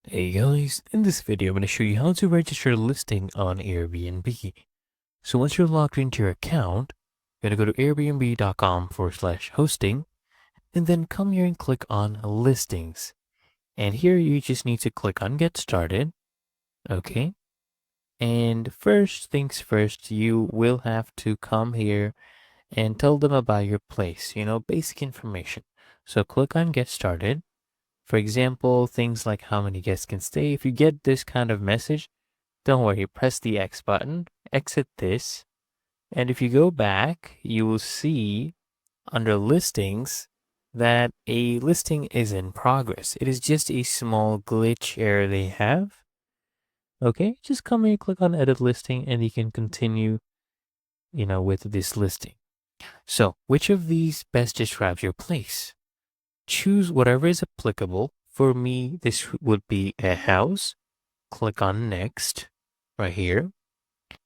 Hey guys, in this video I'm going to show you how to register a listing on Airbnb. So once you're logged into your account, you're going to go to airbnb.com/hosting and then come here and click on listings. And here you just need to click on get started. Okay. And first things first, you will have to come here and tell them about your place, basic information. So click on get started. For example, things like how many guests can stay. If you get this kind of message, don't worry, press the X button, exit this, and if you go back, you will see under listings that a listing is in progress. It is just a small glitch error they have. Okay, just come here, click on edit listing, and you can continue, with this listing. So, which of these best describes your place? Choose whatever is applicable. For me, this would be a house. Click on next right here.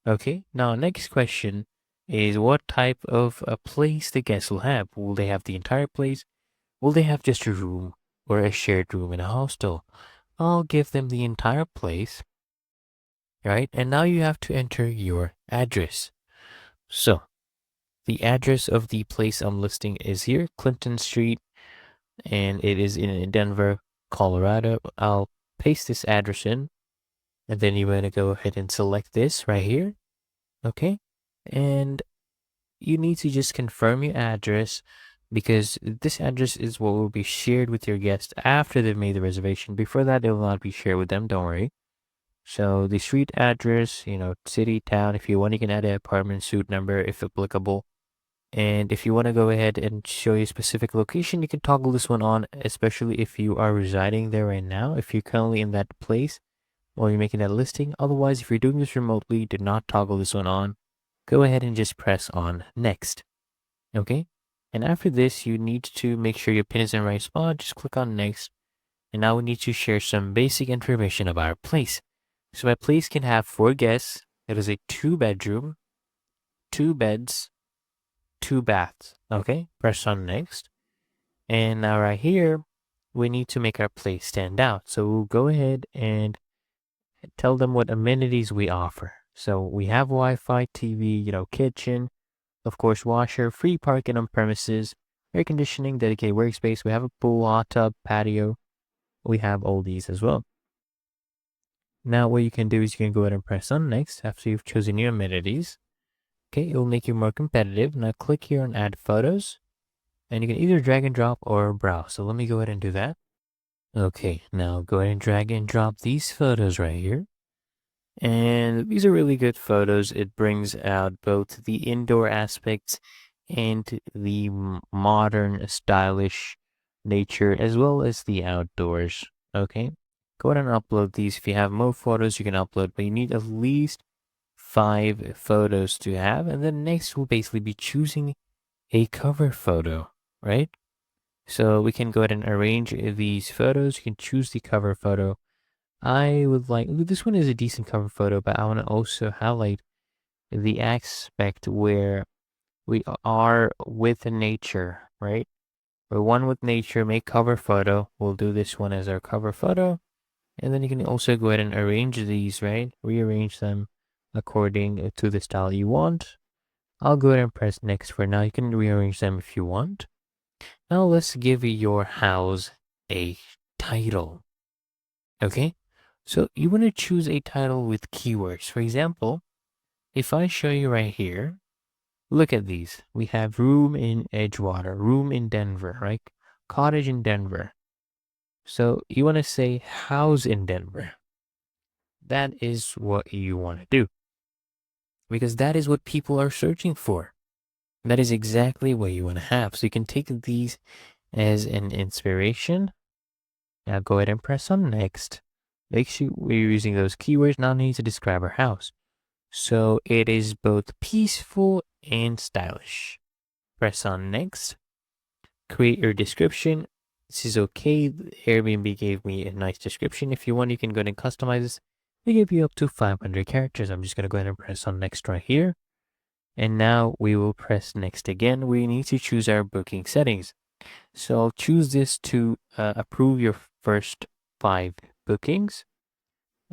Okay, now next question is what type of a place the guests will have. Will they have the entire place? Will they have just a room or a shared room in a hostel? I'll give them the entire place, right? And now you have to enter your address. So the address of the place I'm listing is here, Clinton Street, and it is in Denver, Colorado. I'll paste this address in, and then you want to go ahead and select this right here. Okay, and you need to just confirm your address because this address is what will be shared with your guests after they've made the reservation. Before that, it will not be shared with them. Don't worry. So the street address, city, town. If you want, you can add an apartment suite number if applicable. And if you want to go ahead and show your specific location, you can toggle this one on, especially if you are residing there right now. If you're currently in that place while you're making that listing. Otherwise, if you're doing this remotely, do not toggle this one on. Go ahead and just press on next. Okay. And after this, you need to make sure your pin is in the right spot. Just click on next. And now we need to share some basic information about our place. So my place can have 4 guests. It is a 2-bedroom, 2 beds, 2 baths. Okay. Press on next. And now right here, we need to make our place stand out. So we'll go ahead and tell them what amenities we offer. So we have Wi-Fi, TV, kitchen, of course, washer, free parking on premises, air conditioning, dedicated workspace. We have a pool, hot tub, patio. We have all these as well. Now what you can do is you can go ahead and press on next after you've chosen your amenities. Okay, it will make you more competitive. Now click here on add photos and you can either drag and drop or browse. So let me go ahead and do that. Okay, now go ahead and drag and drop these photos right here. And these are really good photos. It brings out both the indoor aspects and the modern, stylish nature, as well as the outdoors. Okay, go ahead and upload these. If you have more photos, you can upload, but you need at least 5 photos to have. And then next, we'll basically be choosing a cover photo, right? So we can go ahead and arrange these photos. You can choose the cover photo. I would like, this one is a decent cover photo, but I want to also highlight the aspect where we are with nature, right? We're one with nature, make cover photo. We'll do this one as our cover photo. And then you can also go ahead and arrange these, right? Rearrange them according to the style you want. I'll go ahead and press next for now. You can rearrange them if you want. Now let's give your house a title. Okay? So you want to choose a title with keywords. For example, if I show you right here, look at these. We have room in Edgewater, room in Denver, right? Cottage in Denver. So you want to say house in Denver. That is what you want to do because that is what people are searching for. That is exactly what you want to have. So you can take these as an inspiration. Now go ahead and press on next. Make sure we're using those keywords. Now need to describe our house. So it is both peaceful and stylish. Press on next. Create your description. This is okay. Airbnb gave me a nice description. If you want, you can go ahead and customize this. They give you up to 500 characters. I'm just going to go ahead and press on next right here. And now we will press next again. We need to choose our booking settings. So I'll choose this to approve your first 5 bookings.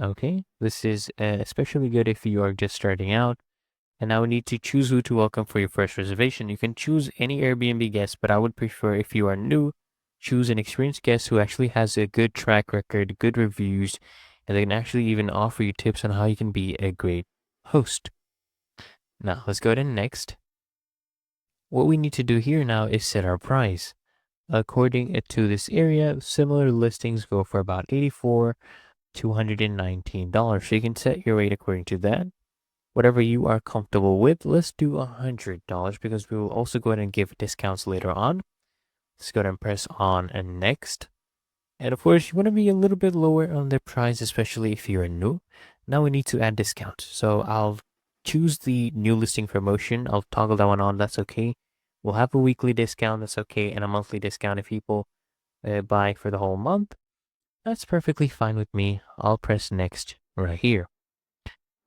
Okay, this is especially good if you are just starting out. And now we need to choose who to welcome for your first reservation. You can choose any Airbnb guest, but I would prefer if you are new, choose an experienced guest who actually has a good track record, good reviews, and they can actually even offer you tips on how you can be a great host. Now let's go to next. What we need to do here now is set our price. According to this area, similar listings go for about $84 to $219. So you can set your rate according to that. Whatever you are comfortable with, let's do $100 because we will also go ahead and give discounts later on. Let's go ahead and press on and next. And of course, you want to be a little bit lower on the price, especially if you're new. Now we need to add discounts. So I'll choose the new listing promotion. I'll toggle that one on. That's okay. We'll have a weekly discount. That's okay. And a monthly discount if people buy for the whole month. That's perfectly fine with me. I'll press next right here.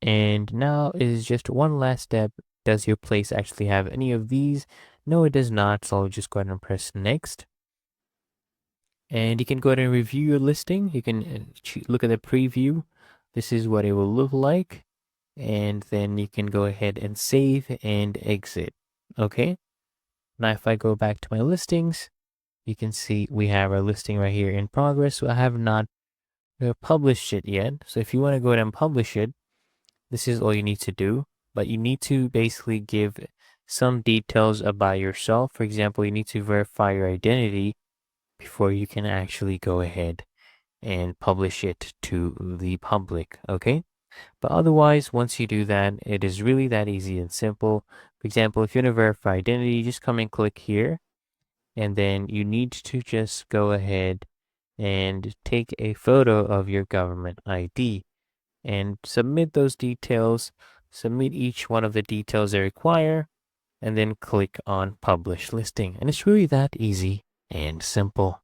And now is just one last step. Does your place actually have any of these? No, it does not. So I'll just go ahead and press next. And you can go ahead and review your listing. You can look at the preview. This is what it will look like. And then you can go ahead and save and exit. Okay. Now, if I go back to my listings, you can see we have our listing right here in progress. So I have not published it yet. So if you want to go ahead and publish it, this is all you need to do. But you need to basically give some details about yourself. For example, you need to verify your identity before you can actually go ahead and publish it to the public, okay? But otherwise, once you do that, it is really that easy and simple. For example, if you want to verify identity, just come and click here, and then you need to just go ahead and take a photo of your government ID and submit those details, submit each one of the details they require, and then click on publish listing. And it's really that easy and simple.